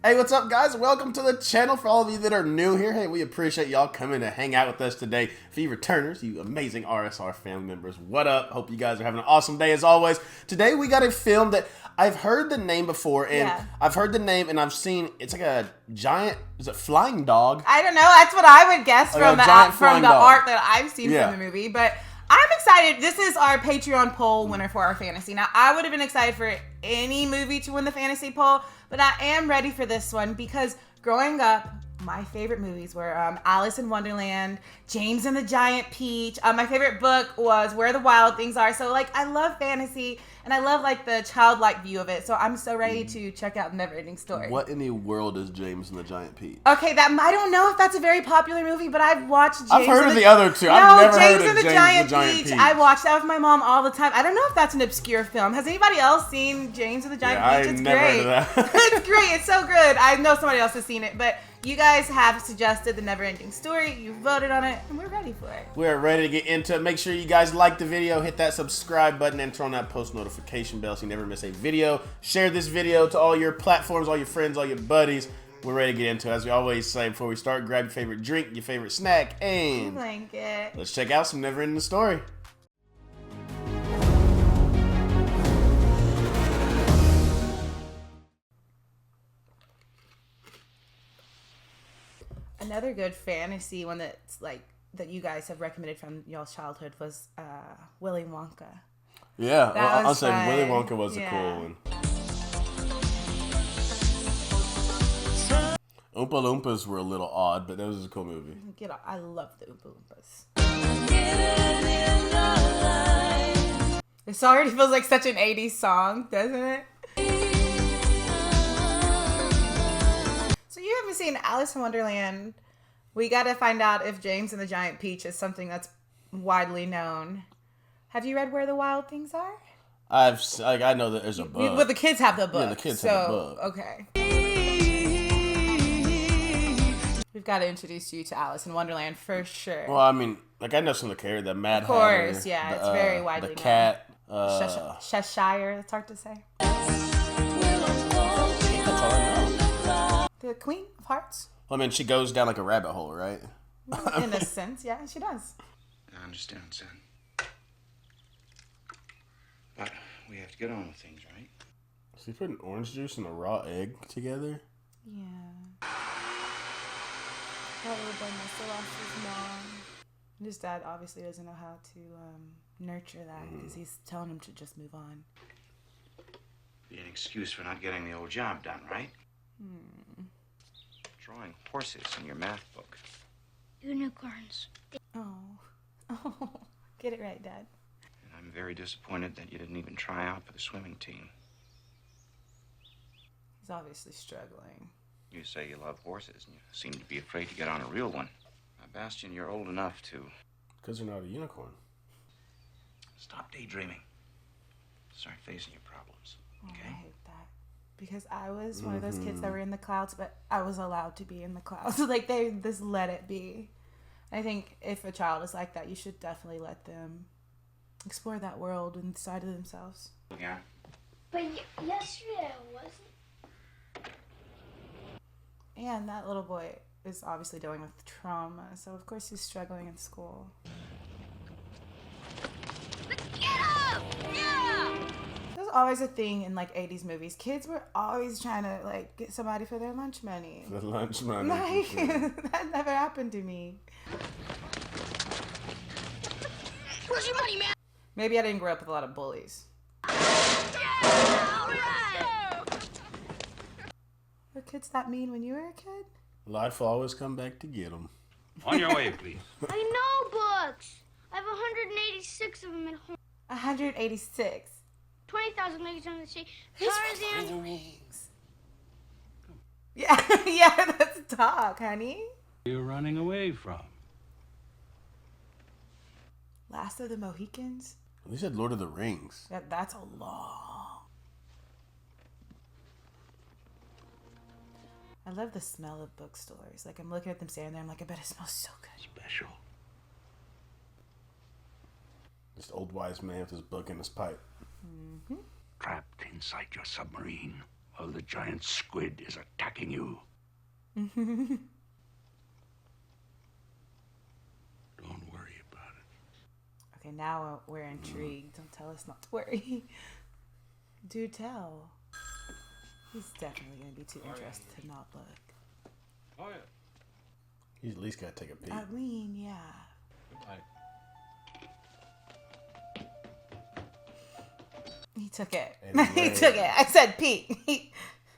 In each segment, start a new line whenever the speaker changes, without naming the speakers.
Hey, what's up, guys? Welcome to the channel. For all of you that are new here, hey, we appreciate y'all coming to hang out with us today. For you returners, you amazing RSR family members, what up? Hope you guys are having an awesome day as always. Today we got a film that I've heard the name before, and I've heard the name, and I've seen, it's like a giant, is it flying dog?
I don't know. That's what I would guess from the art that I've seen from the movie, but I'm excited. This is our Patreon poll winner for our fantasy. Now, I would have been excited for any movie to win the fantasy poll, but I am ready for this one because growing up, my favorite movies were Alice in Wonderland, James and the Giant Peach. My favorite book was Where the Wild Things Are. So, like, I love fantasy, and I love, like, the childlike view of it. So I'm so ready to check out Neverending Story.
What in the world is James and the Giant Peach?
Okay, I don't know if that's a very popular movie, but I've watched James.
I've heard of the other two. I've never heard of James and the Giant Peach.
I watched that with my mom all the time. I don't know if that's an obscure film. Has anybody else seen James and the Giant Peach? It's
never
great.
Heard of that.
It's great. It's so good. I know somebody else has seen it, but you guys have suggested the Neverending Story. You voted on it, and we're ready for it.
We're ready to get into it. Make sure you guys like the video, hit that subscribe button, and turn on that post notification bell so you never miss a video. Share this video to all your platforms, all your friends, all your buddies. We're ready to get into it. As we always say before we start, grab your favorite drink, your favorite snack, and
blanket.
Let's check out some Neverending Story.
Another good fantasy one that's like that you guys have recommended from y'all's childhood was Willy Wonka.
Yeah, well, I'll say Willy Wonka was a cool one. Oompa Loompas were a little odd, but that was a cool movie.
I love the Oompa Loompas. This already feels like such an 80s song, doesn't it? So you haven't seen Alice in Wonderland. We got to find out if James and the Giant Peach is something that's widely known. Have you read Where the Wild Things Are?
I know that there's a book.
But the kids have the book.
Yeah, the kids have the book.
Okay. We've got to introduce you to Alice in Wonderland for sure.
Well, I mean, like I know some of the characters, the Mad Hatter.
Of course, yeah, it's very widely known.
The cat.
Cheshire, it's hard to say.
That's all I know.
The Queen of Hearts.
Well, I mean, she goes down like a rabbit hole, right?
In a sense, yeah, she does.
I understand, son. But we have to get on with things, right?
So you put an orange juice and a raw egg together?
Yeah. That little boy must have lost his mom. And his dad obviously doesn't know how to nurture that because he's telling him to just move on.
Be an excuse for not getting the old job done, right? Drawing horses in your math book.
Unicorns.
Oh, get it right, Dad.
And I'm very disappointed that you didn't even try out for the swimming team.
He's obviously struggling.
You say you love horses, and you seem to be afraid to get on a real one. Now, Bastian, you're old enough to...
Because you're not a unicorn.
Stop daydreaming. Start facing your problems, okay?
I hate that. Because I was one of those kids that were in the clouds, but I was allowed to be in the clouds. Like, they just let it be. I think if a child is like that, you should definitely let them explore that world inside of themselves.
Yeah.
But yesterday I wasn't.
And that little boy is obviously dealing with trauma, so of course he's struggling in school.
Get up! Yeah!
There's always a thing in like 80s movies. Kids were always trying to like get somebody for their lunch money.
For lunch money.
Like, that never happened to me.
Where's your money, man?
Maybe I didn't grow up with a lot of bullies.
Yeah! All right!
Were kids that mean when you were a kid?
Life will always come back to get them.
On your way, please.
I know books. I have 186 of them at home.
186.
20,000 legs on the sea.
Tarzan rings. Yeah, yeah, that's talk, honey.
You're running away from.
Last of the Mohicans?
They said Lord of the Rings.
That's a long. I love the smell of bookstores. Like, I'm looking at them standing there, I'm like, I bet it smells so good.
Special.
This old wise man with his book and his pipe.
Trapped inside your submarine while the giant squid is attacking you. Don't worry about it.
Okay, now we're intrigued. Don't tell us not to worry. Do tell. He's definitely going to be too interested to not look.
Oh, yeah.
He's at least got to take a peek.
I mean, yeah.
Goodbye.
He took it.
And
He took it. I said peek.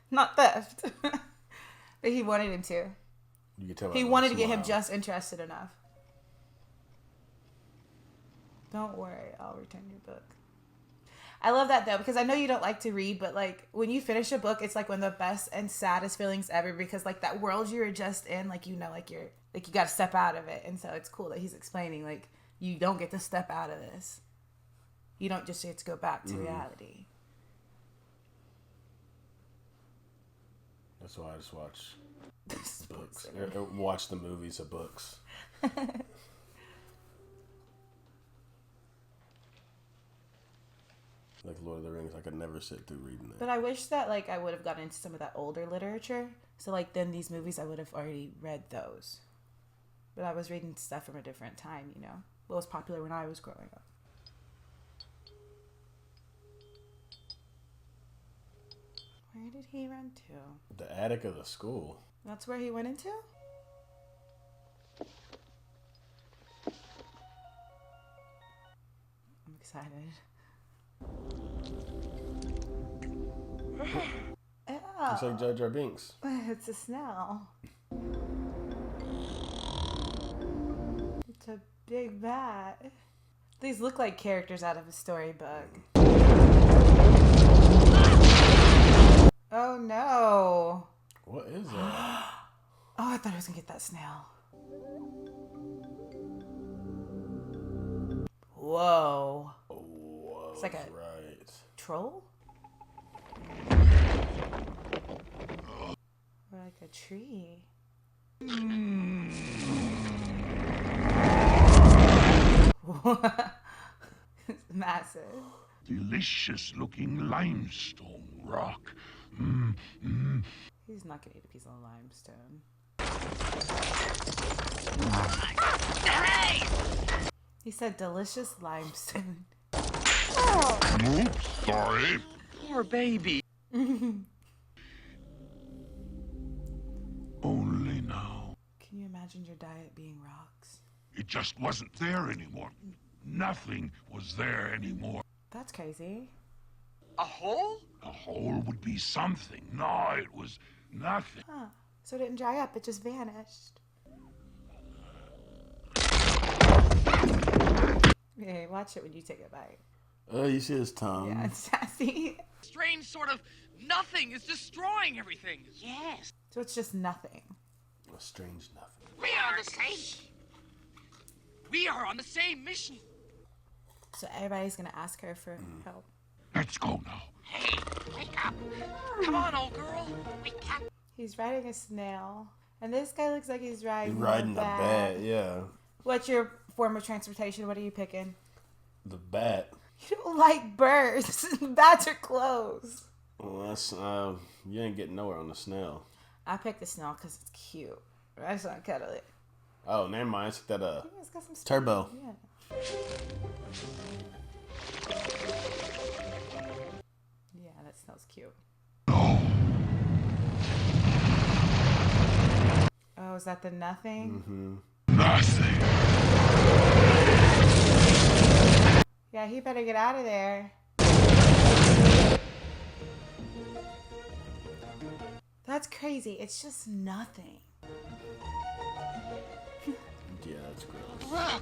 Not theft. But he wanted him to.
You can tell by
He
the
wanted to get him
smile.
just interested enough. Don't worry, I'll return your book. I love that though, because I know you don't like to read, but like when you finish a book, it's like one of the best and saddest feelings ever, because like that world you were just in, like, you know, like you're like, you got to step out of it. And so it's cool that he's explaining like you don't get to step out of this. You don't just get to go back to reality.
That's why I just watch books. Or watch the movies of books. Like Lord of the Rings, I could never sit through reading that.
But I wish that like I would have gotten into some of that older literature. So like then these movies, I would have already read those. But I was reading stuff from a different time, you know. What was popular when I was growing up. Where did he run to?
The attic of the school.
That's where he went into? I'm excited.
It's like Jar Jar Binks.
It's a snail. It's a big bat. These look like characters out of a storybook. Oh no.
What is that?
Oh, I thought I was gonna get that snail. Whoa.
Whoa,
It's like a
right.
troll? Or like a tree. It's massive.
Delicious looking limestone rock.
He's not gonna eat a piece of limestone. He said delicious limestone.
Oops, sorry.
Poor baby.
Only now.
Can you imagine your diet being rocks?
It just wasn't there anymore. Nothing was there anymore.
That's crazy.
A hole?
A hole would be something. No, it was nothing.
Huh. So it didn't dry up, it just vanished. Okay, watch it when you take a bite.
Oh, you see his tongue.
Yeah, it's sassy.
Strange sort of nothing is destroying everything. Yes.
So it's just nothing.
A strange nothing.
We are the same. We are on the same mission.
So everybody's gonna ask her for help.
Let's go now.
Hey, wake up. Come on, old girl. Wake up.
He's riding a snail. And this guy looks like he's riding,
You're riding a bat, yeah.
What's your form of transportation? What are you picking?
The bat.
You don't like birds. Bats are closed.
Well, that's you ain't getting nowhere on the snail.
I picked the snail because it's cute. I just want to cuddle it.
Oh, never mind. It's that
Yeah, it's got some
turbo.
Yeah. Yeah, that smells cute. Oh, is that the nothing?
Nothing.
Yeah, he better get out of there. That's crazy. It's just nothing.
Yeah, that's gross.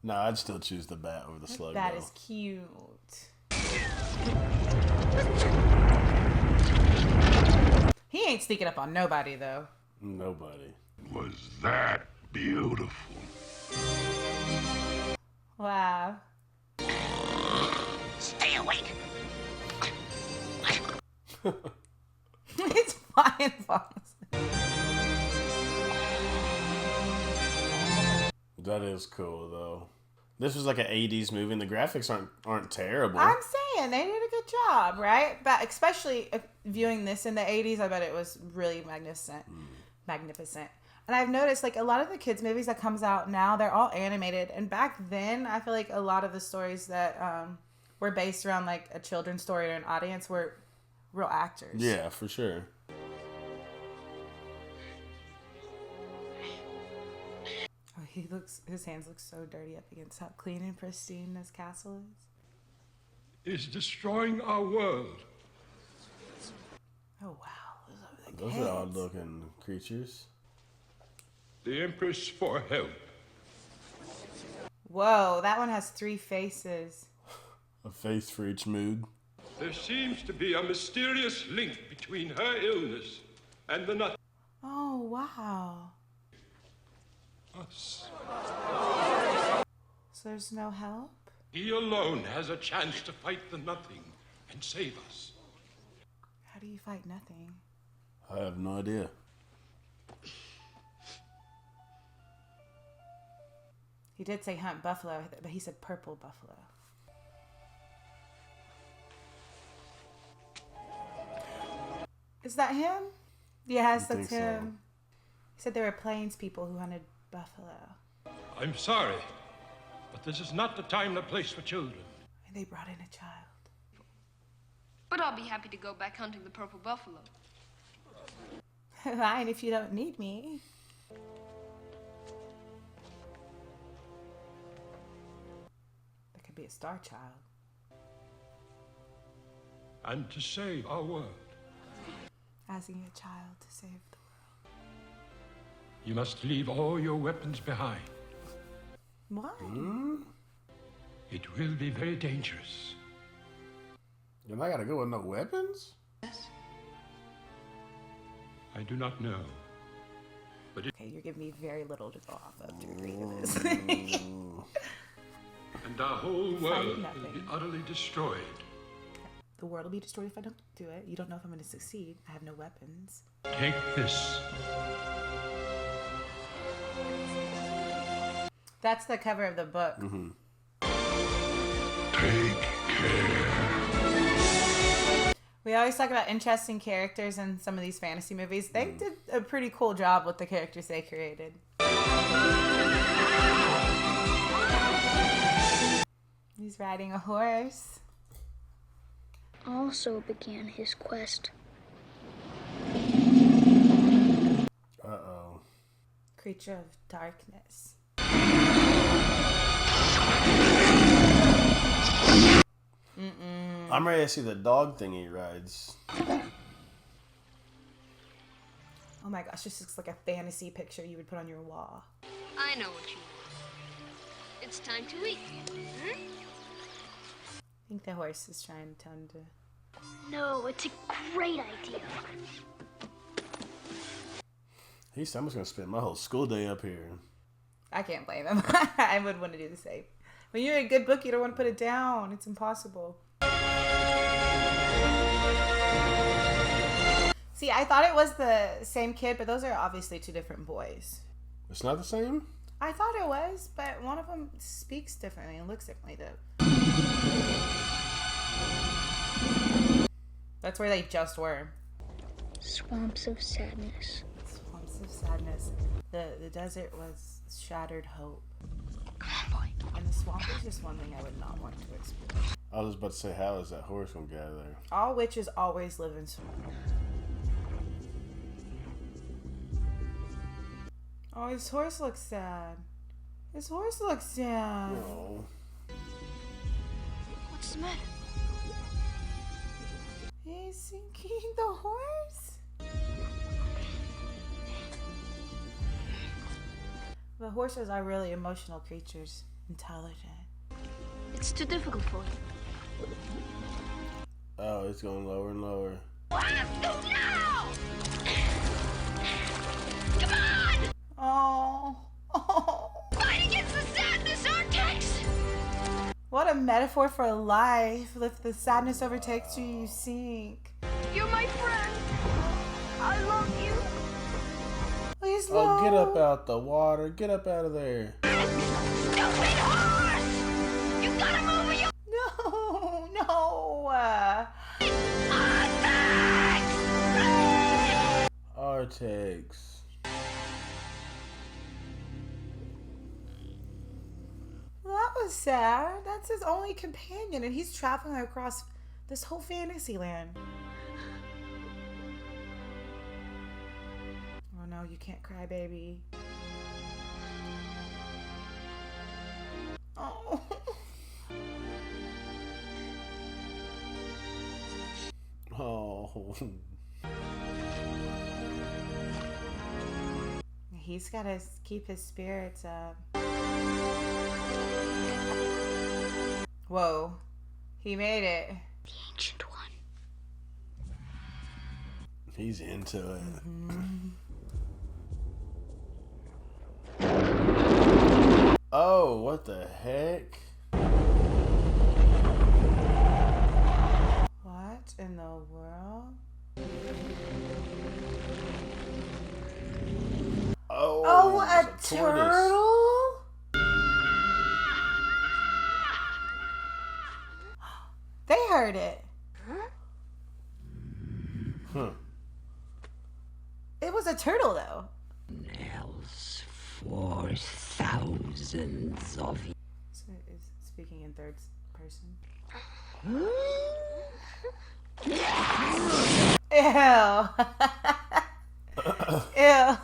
No, I'd still choose the bat over the slug.
That
though.
is cute. He ain't sneaking up on nobody, though.
Nobody.
Was that beautiful?
Wow.
Stay awake.
It's flying falls.
That is cool, though. This was like an 80s movie, and the graphics aren't terrible.
I'm saying they did a good job, right? But especially viewing this in the 80s, I bet it was really magnificent. And I've noticed, like, a lot of the kids' movies that comes out now, they're all animated. And back then, I feel like a lot of the stories that were based around, like, a children's story or an audience were real actors.
Yeah, for sure.
Oh, his hands look so dirty up against how clean and pristine this castle is.
Is destroying our world.
Oh, wow.
Those are odd-looking creatures.
The Empress for help.
Whoa, that one has 3 faces.
A face for each mood.
There seems to be a mysterious link between her illness and the nut.
Oh, wow.
Us.
So there's no help?
He alone has a chance to fight the nothing and save us.
How do you fight nothing?
I have no idea.
He did say hunt buffalo, but he said purple buffalo. Is that him? Yes, that's him.
So.
He said there were plains people who hunted buffalo.
I'm sorry, but this is not the time or place for children.
And they brought in a child.
But I'll be happy to go back hunting the purple buffalo.
Fine, if you don't need me. That could be a star child.
And to save our world.
Asking a child to save the world.
You must leave all your weapons behind.
Why?
It will be very dangerous.
And I gotta go with no weapons?
I do not know. But it...
Okay, you're giving me very little to go off of to agree to this.
And our whole world will be utterly destroyed.
The world will be destroyed if I don't do it. You don't know if I'm going to succeed. I have no weapons.
Take this.
That's the cover of the book.
Take care.
We always talk about interesting characters in some of these fantasy movies. They did a pretty cool job with the characters they created. He's riding a horse.
Also began his quest.
Uh-oh.
Creature of darkness.
I'm ready to see the dog thing he rides.
Oh my gosh, this looks like a fantasy picture you would put on your wall.
I know what you want. It's time to eat.
I think the horse is trying to tell him to...
No, it's a great idea.
I'm just gonna spend my whole school day up here.
I can't blame him. I would want to do the same. When you're a good book, you don't want to put it down. It's impossible. See, I thought it was the same kid, but those are obviously 2 different boys.
It's not the same?
I thought it was, but one of them speaks differently and looks differently, though. That's where they just were.
Swamps of sadness.
Swamps of sadness. The desert was shattered hope.
Come on, boy.
And the swamp is just one thing I would not want to explore.
I was about to say, how is that horse gonna get out of there?
All witches always live in swamps. Oh, his horse looks sad. His horse looks sad.
Oh.
What's the matter?
He's sinking the horse. The horses are really emotional creatures. Intelligent.
It's too difficult for you.
Oh, it's going lower and lower.
No! Come on!
Oh.
Fight against the sadness vortex!
What a metaphor for life. If the sadness overtakes you, you sink.
You're my friend. I love you.
Please,
Oh,
no.
get up out the water. Get up out of there.
Stupid horse!
vortex.
Well, that was sad. That's his only companion, and he's traveling across this whole fantasy land. Oh no, you can't cry, baby. Oh.
Oh.
He's got to keep his spirits up. Whoa. He made it.
The Ancient One.
He's into it. Oh, what the heck?
What in the world?
Oh,
a turtle? They heard it.
Huh.
It was a turtle, though.
Else for thousands of years.
So is speaking in third person. Ew. Ew.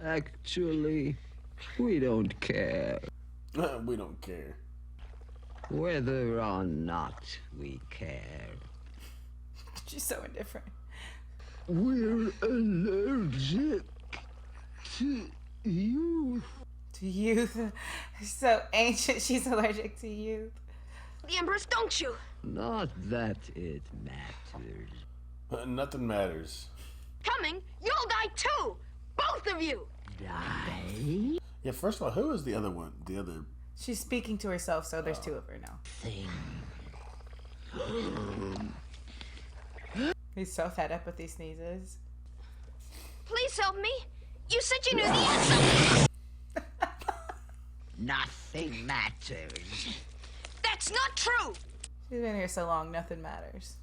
Actually, we don't care.
We don't care.
Whether or not we care.
She's so indifferent.
We're allergic to youth.
To youth. So ancient, she's allergic to youth.
The Empress, don't you?
Not that it matters.
Nothing matters.
Coming, you'll die too! Both of you!
Die
Yeah, first of all, who is the other one? The other...
She's speaking to herself, so there's two of her now.
thing.
He's so fed up with these sneezes.
Please help me. You said you knew the answer.
Nothing matters.
That's not true.
She's been here so long, nothing matters.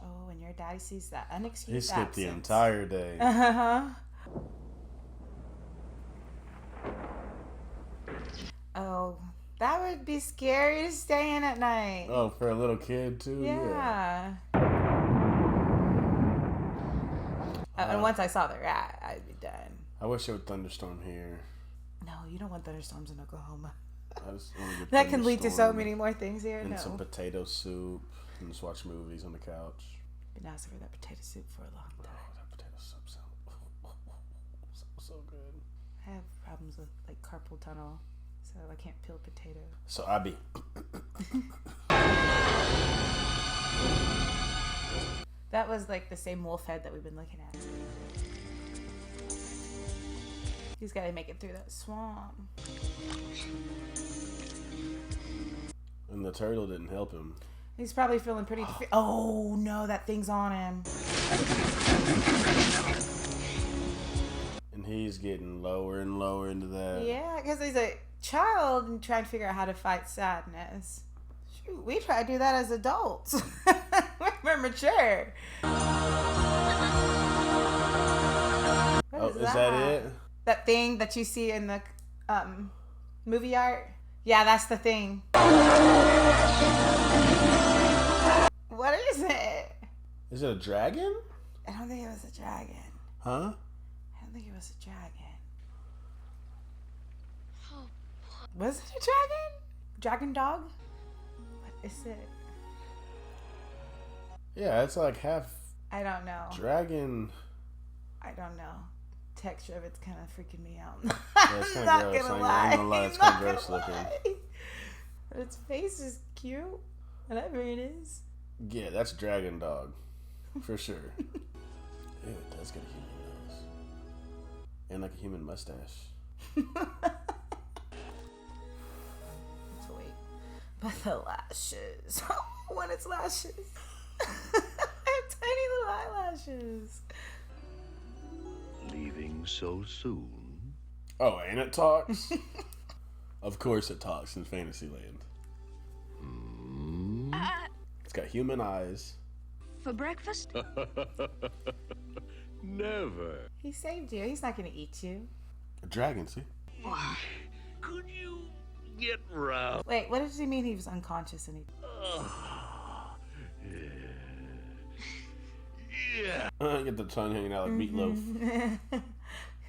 Oh, and your daddy sees that unexcused
He skipped the
absence.
entire day.
Uh-huh. Oh, that would be scary to stay in at night.
Oh, for a little kid, too?
Yeah. And once I saw the rat, I'd be done.
I wish it would thunderstorm here.
No, you don't want thunderstorms in Oklahoma.
I just want to get
That can lead to so
thunderstorm
many more things here.
and
No.
some potato soup and just watch movies on the couch.
Been asking for that potato soup for a long
Oh,
time.
that potato soup so good.
I have problems with like carpal tunnel, so I can't peel potato.
So I be...
That was like the same wolf head that we've been looking at. He's got to make it through that swamp.
And the turtle didn't help him.
He's probably feeling pretty... Oh, no, that thing's on him.
And he's getting lower and lower into that.
Yeah, because he's a child and trying to figure out how to fight sadness. Shoot, we try to do that as adults. We're mature. What
Is that it?
That thing that you see in the movie art? Yeah, that's the thing. What is it?
Is it a dragon?
I don't think it was a dragon.
Huh?
I don't think it was a dragon. Was it a dragon? Dragon dog? What is it?
Yeah, it's like half
I don't know.
dragon.
I don't know. Texture of it's kind of freaking me out.
Yeah, it's
I'm
kind of
not
gross.
gonna
I
lie.
ain't gonna lie, it's
I'm
kind of
not
gross
gonna
looking.
lie. But its face is cute. Whatever it is.
Yeah, that's dragon dog. For sure. Ew, it does get a human nose. And like a human mustache.
Let's wait. But the lashes. When it's lashes. I have tiny little eyelashes.
Leaving so soon?
Oh, and it talks? Of course it talks in Fantasyland. It's got human eyes.
for breakfast?
Never.
He saved you. He's not gonna eat you.
A dragon, see?
Could you get round?
Wait, what does he mean he was unconscious and he...
Yeah.
Get the tongue hanging out like meatloaf.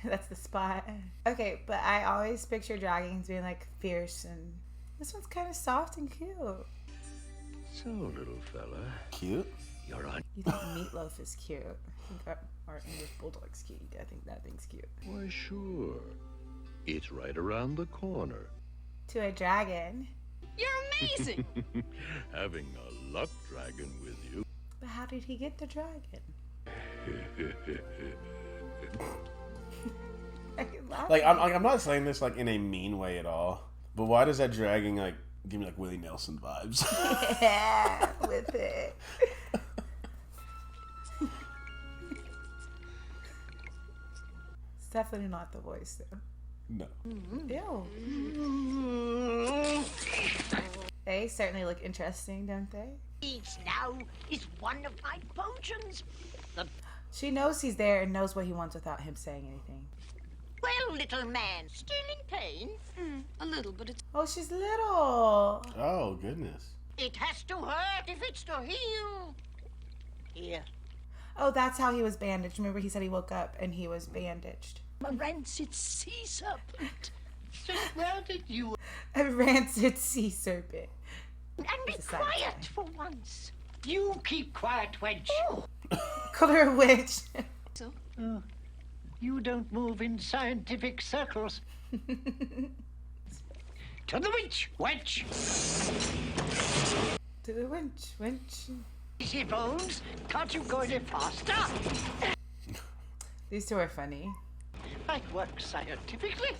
That's the spot. Okay, but I always picture dragons being like fierce, and this one's kind of soft and cute.
So, little fella,
Cute?
you're on.
You think meatloaf is cute? I think our English bulldog's cute. I think that thing's cute.
Why, sure. It's right around the corner.
To a dragon.
You're amazing!
Having a luck dragon with you.
But how did he get the dragon?
Like, I'm not saying this like in a mean way at all, but why does that dragon like give me like Willie Nelson vibes?
Yeah, with it. It's definitely not the voice though.
No.
Ew. They certainly look interesting, don't they?
Each now is one of my potions.
She knows he's there and knows what he wants without him saying anything.
Well, little man, still in pain?
A little, but it's...
Oh, she's little.
Oh, goodness.
It has to hurt if it's to heal. Here.
Oh, that's how he was bandaged. Remember he said he woke up and he was bandaged.
A rancid sea serpent. Just where did you...
A rancid sea serpent.
And be
It's a side
quiet
eye.
for once. You keep quiet, wench.
Call her a witch.
So?
You don't move in scientific circles. To the witch, wench.
To the winch.
Easy, Bones. Can't you go any faster?
These two are funny.
I work scientifically.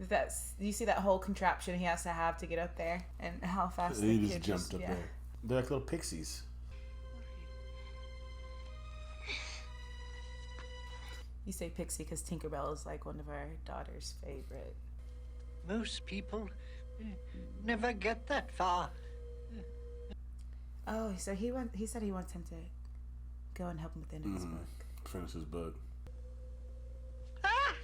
That's, you see that whole contraption he has to have to get up there, and how fast
He
the
just
kid
jumped up
yeah.
there. They're like little pixies.
You say Pixie because Tinkerbell is like one of our daughter's favorite.
Most people never get that far.
Oh, so he said he wants him to go and help him with the end of his book.
Finish his book.
Ah!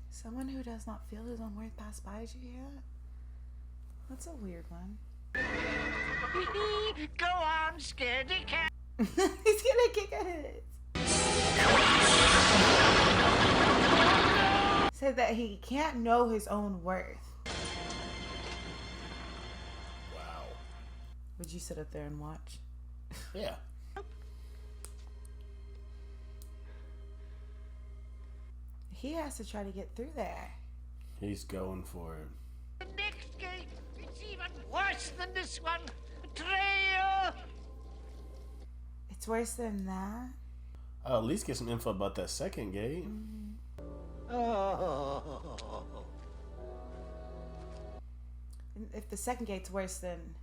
Someone who does not feel his own worth pass by you yet? That's a weird one.
Go on, scaredy cat.
He's gonna kick it. Said that he can't know his own worth.
Wow.
Would you sit up there and watch?
Yeah.
He has to try to get through there.
He's going for it.
The next gate, it's even worse than this one. Betrayal.
It's worse than that.
I'll at least get some info about that second gate.
Oh.
And if the second gate's worse than...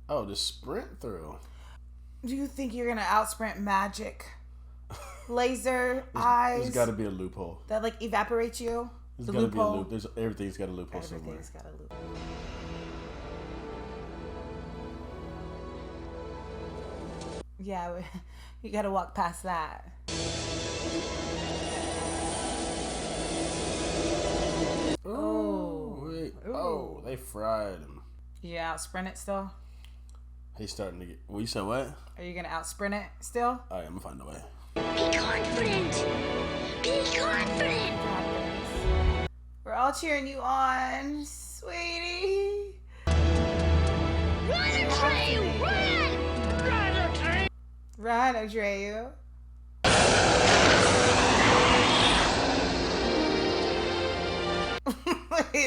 Oh, the sprint through.
Do you think you're gonna outsprint magic? Laser eyes
There's got to be a loophole.
that like evaporate you?
There's
The
got to be a
loophole?
loop. Everything's got a loophole somewhere.
Everything's got a loophole. Yeah, you gotta walk past that.
Oh, wait. Oh, they fried him.
You gonna out sprint it still?
He's starting to get. Well, you said what?
Are you gonna out sprint it still?
All right, I'm gonna find a way.
Be confident. Be confident.
We're all cheering you on, sweetie.
Run, Atreyu, run! Run, Atreyu!
Run, Atreyu.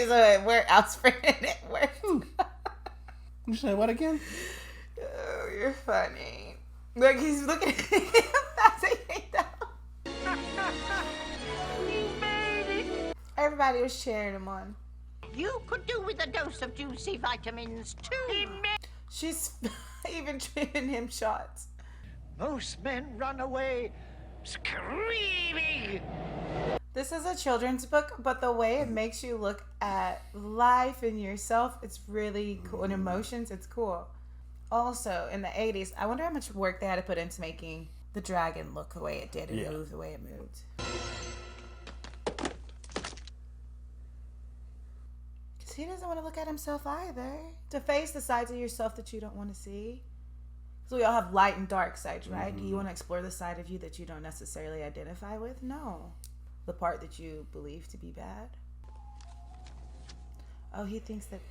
So we're out sprinting it.
You say what again?
Oh, you're funny. Look, he's looking at him. Everybody was cheering him on.
You could do with a dose of juicy vitamins too.
She's even giving him shots.
Most men run away screaming.
The This is a children's book, but the way it makes you look at life and yourself, it's really cool. And emotions, it's cool. Also, in the 80s, I wonder how much work they had to put into making the dragon look the way it did and move the way it moved. Because he doesn't want to look at himself either. To face the sides of yourself that you don't want to see. So we all have light and dark sides, right? Do you want to explore the side of you that you don't necessarily identify with? No. The part that you believe to be bad. Oh, he thinks that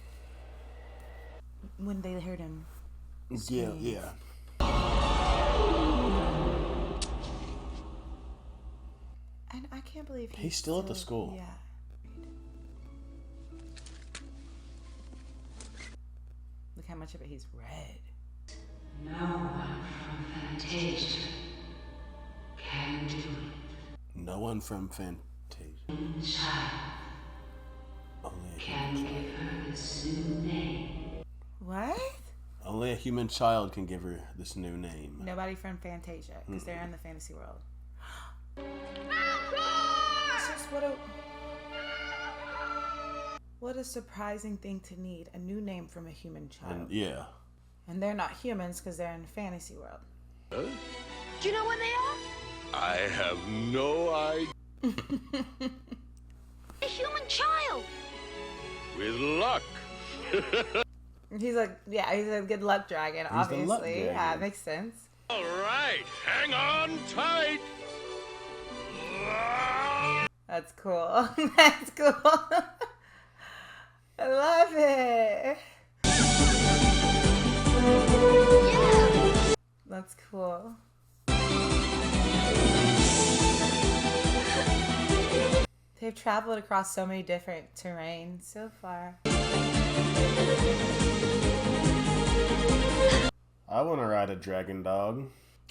when they heard him scream.
Yeah.
And I can't believe
he's still at the school.
Yeah. Look how much of it he's read.
No one from Fantasia can do it.
No one from Fantasia.
Child can give her this new name.
What?
Only a human child can give her this new name.
Nobody from Fantasia, because they're in the fantasy world. It's just what a surprising thing to need. A new name from a human child. And they're not humans because they're in a fantasy world.
Do you know where they are?
I have no idea.
A human child.
With luck.
He's a good luck dragon,
He's
obviously.
the luck dragon.
Yeah, it makes sense.
All right, hang on tight.
That's cool. That's cool. I love it. Yeah. That's cool. They've traveled across so many different terrains so far.
I want to ride a dragon dog.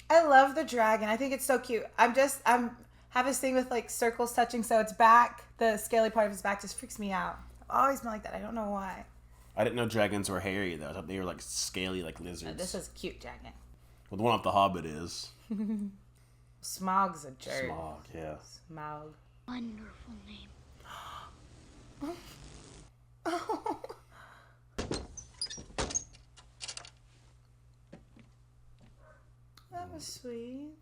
I love the dragon. I think it's so cute. I'm have this thing with like circles touching, so its back, the scaly part of its back just freaks me out. I've always been like that. I don't know why.
I didn't know dragons were hairy though. I thought they were like scaly like lizards.
This is a cute dragon.
Well, the one off The Hobbit is.
Smaug's a jerk.
Smaug, yeah.
Smaug.
Wonderful name.
Oh. That was sweet.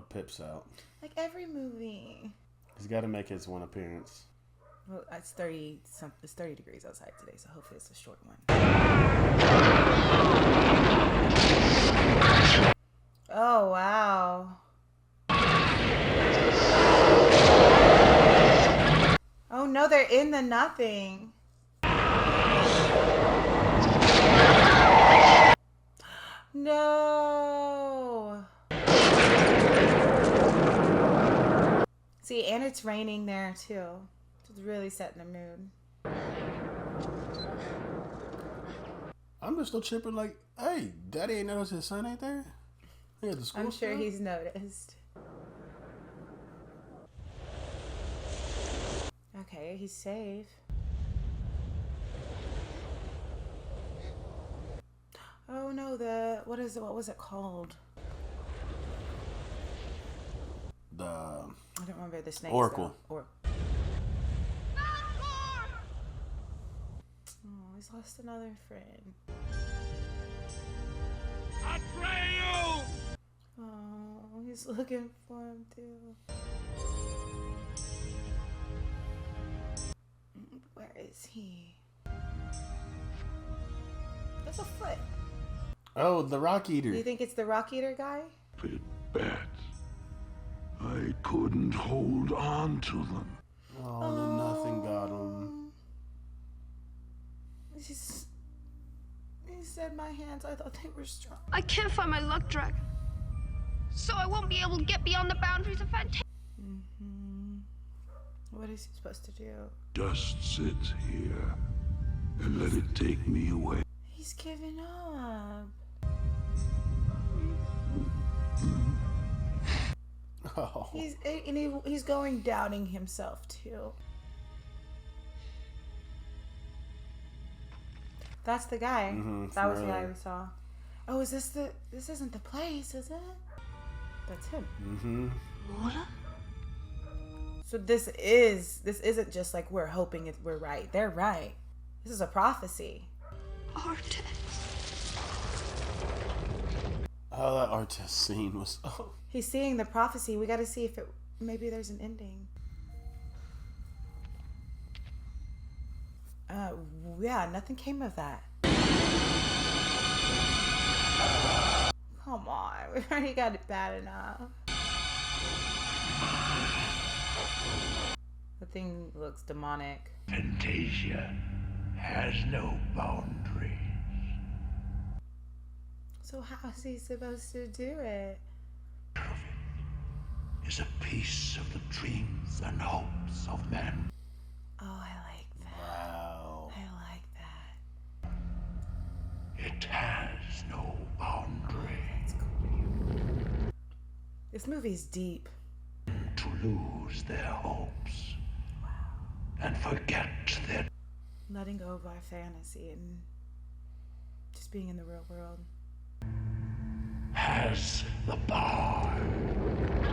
Pip's out.
Like every movie.
He's got to make his one appearance.
Well, it's 30 degrees outside today, so hopefully it's a short one. Oh, wow. Oh, no, they're in the nothing. No. See, and it's raining there, too. It's really setting the mood.
I'm just still tripping like, hey, Daddy ain't noticed his son ain't there? He at the school
I'm sure
still?
he's noticed. Okay, he's safe. Oh no, what was it called?
I
don't remember the snake.
Oracle.
Oh, he's lost another friend.
Atreyu!
Oh, he's looking for him too. Where is he? There's a foot.
Oh, the Rock Eater.
Do you think it's the Rock Eater guy?
Pit bats. I couldn't hold on to them.
Oh, then nothing got him.
He said my hands, I thought they were strong.
I can't find my luck dragon. So I won't be able to get beyond the boundaries of Fantasia.
What is he supposed to do?
Just sit here and let it take me away.
He's giving up.
Oh.
He's going doubting himself too. That's the guy. That was the guy we saw. Oh, this isn't the place, is it? That's him.
What?
So this isn't just like we're hoping we're right. They're right. This is a prophecy.
Artist.
Oh, that Artest scene was... Oh.
He's seeing the prophecy. We got to see if maybe there's an ending. Yeah, nothing came of that. Come on, we already got it bad enough. The thing looks demonic.
Fantasia has no boundaries.
So how is he supposed to do it?
Is a piece of the dreams and hopes of men.
Oh, I like that.
Wow.
I like that.
It has no boundaries.
That's cool. This movie's deep.
To lose their hopes.
Wow.
And forget their...
Letting go of our fantasy and just being in the real world.
Has the power.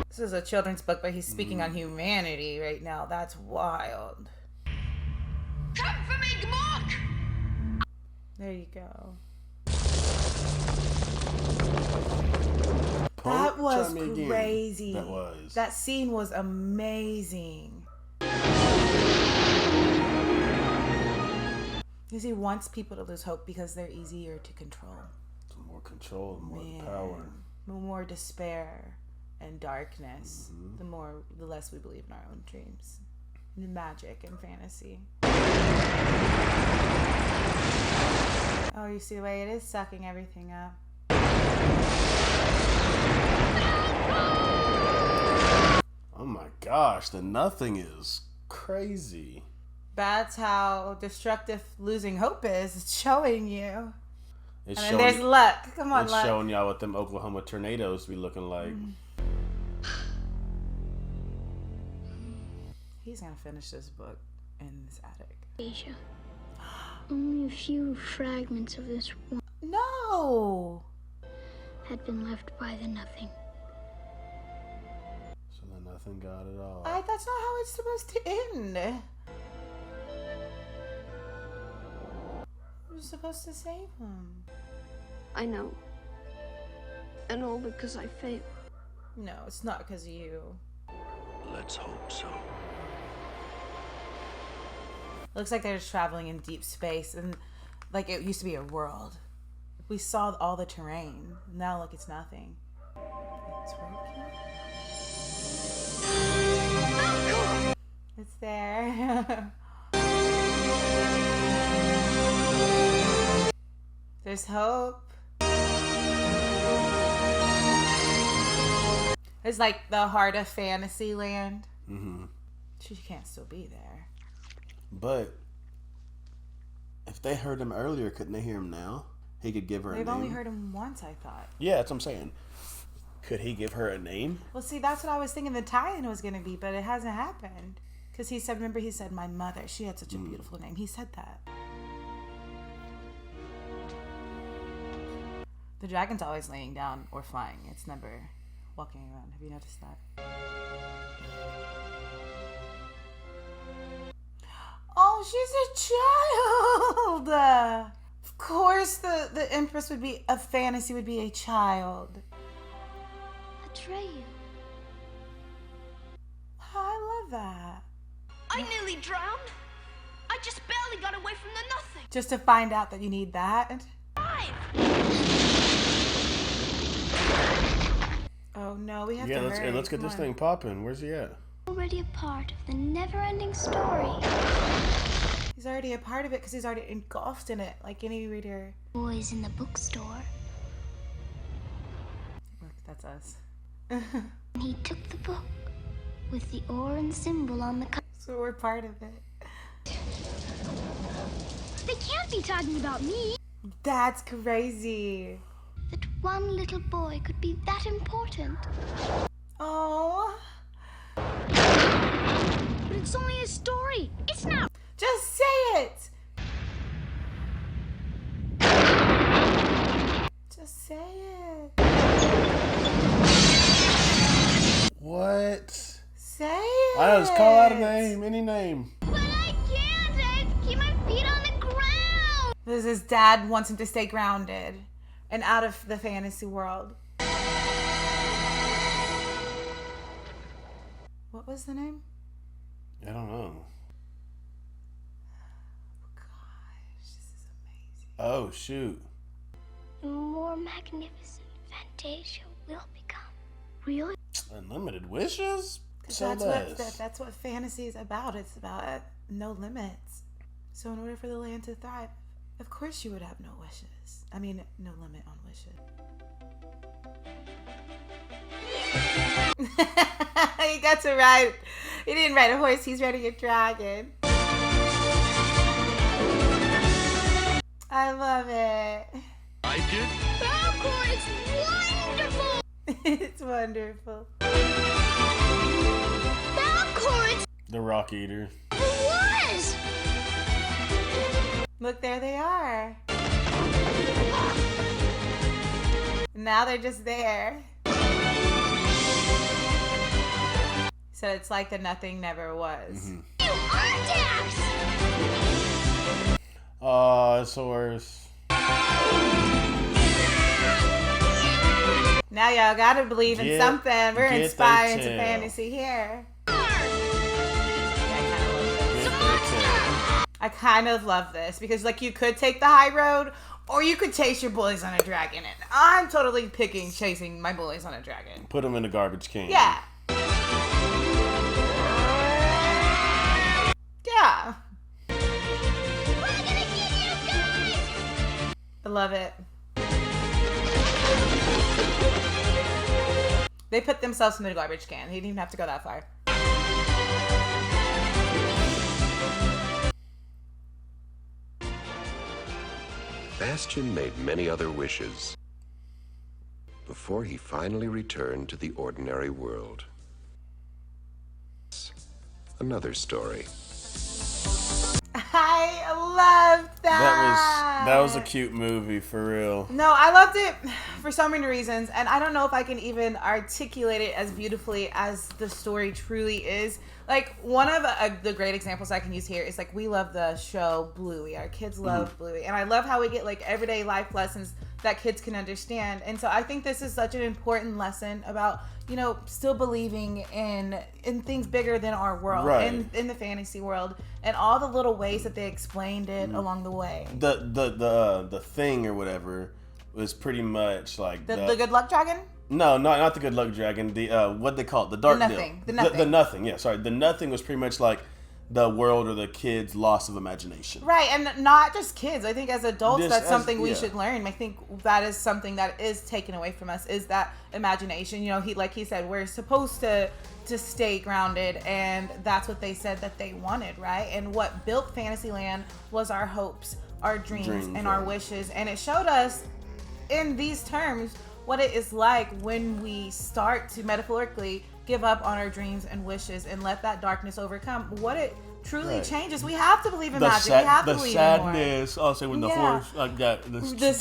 This is a children's book, but he's speaking on humanity right now. That's wild.
Come for me, Gmork!
There you go.
Punk?
That was
Try me again.
crazy.
That was.
That scene was amazing. Because he wants people to lose hope because they're easier to control.
The more control, the more power.
The more despair and darkness, the less we believe in our own dreams. The magic and fantasy. Oh, you see the way it is sucking everything up.
Oh my gosh, the nothing is crazy.
That's how destructive losing hope is. It's showing you.
It's
and then there's luck. Come on,
it's
luck.
showing y'all what them Oklahoma tornadoes be looking like.
He's gonna finish this book in this attic.
Asia. Only a few fragments of this one
No!
had been left by the nothing.
So the nothing got it all.
That's not how it's supposed to end. You're supposed to save him.
I know. And all because I failed.
No, it's not because of you.
Let's hope so.
Looks like they're just traveling in deep space, and like it used to be a world. We saw all the terrain. Now look, it's nothing. It's working. It's there. There's hope. It's like the heart of fantasy land. She can't still be there.
But if they heard him earlier, couldn't they hear him now? He could give her a name.
They've only heard him once, I thought.
Yeah, that's what I'm saying. Could he give her a name?
Well, see, that's what I was thinking the tie-in was going to be, but it hasn't happened. Because he said, remember, he said, my mother. She had such a beautiful name. He said that. The dragon's always laying down or flying. It's never walking around. Have you noticed that? Oh, she's a child! Of course the Empress would be, a fantasy would be a child.
Atreyu.
I love that.
I nearly drowned. I just barely got away from the nothing.
Just to find out that you need that. Oh no, we have to hurry.
Let's get this thing popping. Where's he at?
Already a part of the never-ending story.
He's already a part of it because he's already engulfed in it, like any reader.
Boys in the bookstore.
Look, that's us.
He took the book with the Orin symbol on the cover.
So we're part of it.
They can't be talking about me.
That's crazy.
That one little boy could be that important.
Oh.
But it's only a story. It's not.
Just say it. Just say it.
What?
Say it.
I just call out a name, any name.
But I can't. I have to keep my feet on the ground.
Because his dad wants him to stay grounded and out of the fantasy world. What was the name?
I don't know.
Gosh, this is amazing.
Oh, shoot.
The more magnificent Fantasia will become. Really?
Unlimited wishes?
That's what fantasy is about. It's about no limits. So in order for the land to thrive, of course you would have no wishes. I mean, no limit on wishes. He got to ride. He didn't ride a horse. He's riding a dragon. I love it.
I did.
Falcor, it's wonderful.
It's wonderful.
Falcor, it's
The Rock Eater.
it was.
Look, there they are. Now they're just there. So it's like the nothing never was.
Mm-hmm.
You Artax!
Oh, it's the worst.
Now y'all gotta believe in something. We're
get
inspired
their
to
tail.
fantasy here. I kind of love this because, like, you could take the high road or you could chase your bullies on a dragon. And I'm totally picking chasing my bullies on a dragon.
Put them in the garbage can.
Yeah. Yeah.
We're gonna get you guys!
I love it. They put themselves in the garbage can. He didn't even have to go that far.
Bastian made many other wishes before he finally returned to the ordinary world. Another story.
I love that.
That was a cute movie, for real.
No, I loved it for so many reasons, and I don't know if I can even articulate it as beautifully as the story truly is. Like, one of the great examples I can use here is, like, we love the show Bluey. Our kids love Bluey, and I love how we get, like, everyday life lessons that kids can understand. And so I think this is such an important lesson about, you know, still believing in things bigger than our world,
right.
in the fantasy world, and all the little ways that they explained it along the way.
The thing or whatever was pretty much like
the good luck dragon.
No, not the good luck dragon. The what they call it, the dark
nothing.
deal.
The nothing.
The nothing. Yeah, sorry. The nothing was pretty much like the world or the kids' loss of imagination.
Right, and not just kids. I think as adults, that's something we
yeah.
should learn. I think that is something that is taken away from us, is that imagination. You know, he said, we're supposed to stay grounded, and that's what they said that they wanted, right? And what built Fantasyland was our hopes, our dreams and our wishes. And it showed us in these terms what it is like when we start to metaphorically give up on our dreams and wishes and let that darkness overcome. What it truly changes. We have to believe in magic. We have to believe in more.
The sadness. I'll say when the horse like that. The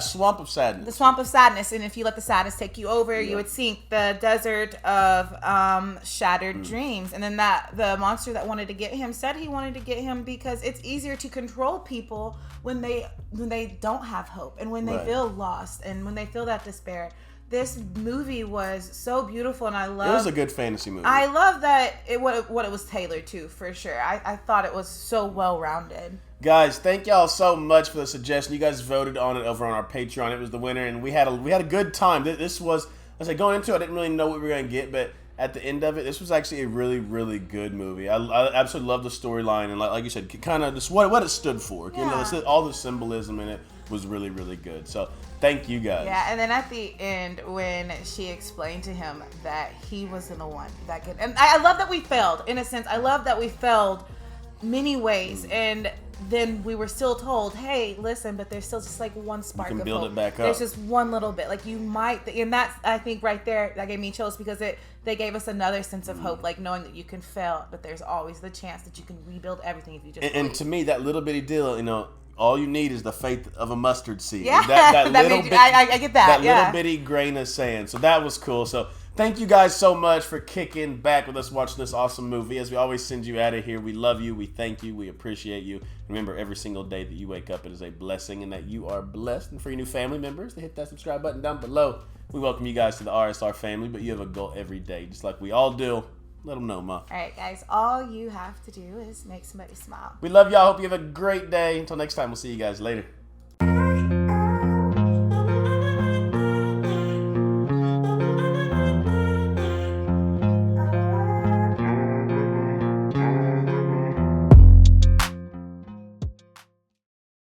swamp of sadness.
The swamp of sadness. And if you let the sadness take you over, you would sink. The desert of shattered dreams. And then the monster that wanted to get him said he wanted to get him because it's easier to control people when they don't have hope and when they feel lost and when they feel that despair. This movie was so beautiful, and it
was a good fantasy movie.
I love that what it was tailored to, for sure. I thought it was so well rounded.
Guys, thank y'all so much for the suggestion. You guys voted on it over on our Patreon. It was the winner, and we had a good time. This was, I said, going into it, I didn't really know what we were gonna get, but at the end of it, this was actually a really, really good movie. I absolutely love the storyline, and like you said, kind of just what it stood for.
Yeah.
You know, all the symbolism in it was really, really good. So thank you guys.
Yeah, and then at the end when she explained to him that he wasn't the one that could, and I love that we failed. In a sense, I love that we failed many ways, and then we were still told, hey, listen, but there's still just like one spark of hope.
You can build it back up.
There's just one little bit, like you might, and that's, I think right there, that gave me chills because they gave us another sense of hope, like knowing that you can fail, but there's always the chance that you can rebuild everything if you just
and to me, that little bitty deal, you know, all you need is the faith of a mustard seed.
Yeah,
that little
I get that.
That little bitty grain of sand. So that was cool. So Thank you guys so much for kicking back with us watching this awesome movie. As we always send you out of here, we love you, we thank you, we appreciate you. Remember, every single day that you wake up, it is a blessing and that you are blessed. And for your new family members, to hit that subscribe button down below. We welcome you guys to the RSR family, but you have a goal every day, just like we all do. Let them know, Ma.
All right, guys, all you have to do is make somebody smile.
We love y'all. Hope you have a great day. Until next time, we'll see you guys later.